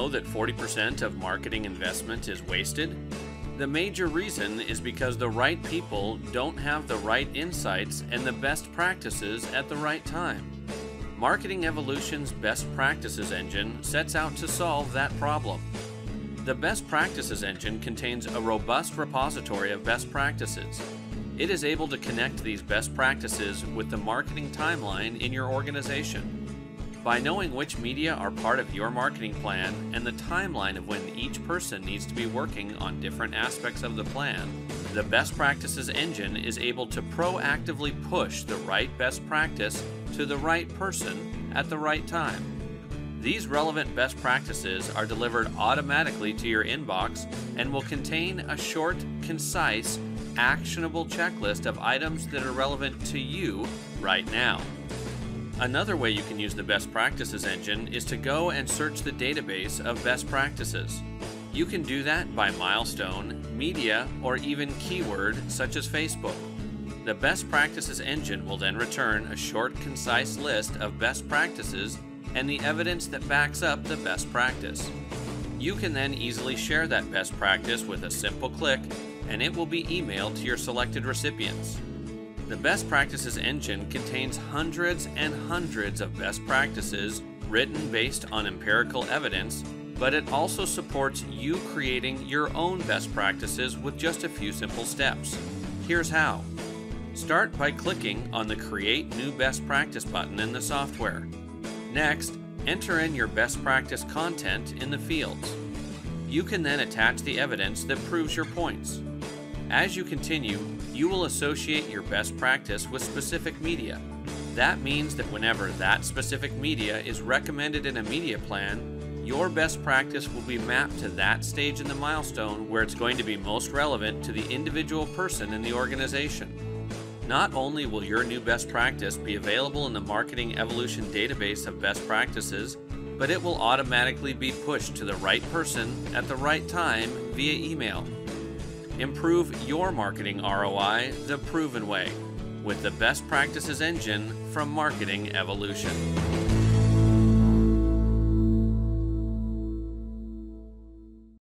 know that 40% of marketing investment is wasted? The major reason is because the right people don't have the right insights and the best practices at the right time. Marketing Evolution's Best Practices engine sets out to solve that problem. The Best Practices engine contains a robust repository of best practices. It is able to connect these best practices with the marketing timeline in your organization. By knowing which media are part of your marketing plan and the timeline of when each person needs to be working on different aspects of the plan, the Best Practices engine is able to proactively push the right best practice to the right person at the right time. These relevant best practices are delivered automatically to your inbox and will contain a short, concise, actionable checklist of items that are relevant to you right now. Another way you can use the Best Practices engine is to go and search the database of best practices. You can do that by milestone, media, or even keyword such as Facebook. The Best Practices engine will then return a short, concise list of best practices and the evidence that backs up the best practice. You can then easily share that best practice with a simple click, and it will be emailed to your selected recipients. The Best Practices engine contains hundreds and hundreds of best practices written based on empirical evidence, but it also supports you creating your own best practices with just a few simple steps. Here's how. Start by clicking on the Create New Best Practice button in the software. Next, enter in your best practice content in the fields. You can then attach the evidence that proves your points. As you continue, you will associate your best practice with specific media. That means that whenever that specific media is recommended in a media plan, your best practice will be mapped to that stage in the milestone where it's going to be most relevant to the individual person in the organization. Not only will your new best practice be available in the Marketing Evolution database of best practices, but it will automatically be pushed to the right person at the right time via email. Improve your marketing ROI the proven way with the Best Practices engine from Marketing Evolution.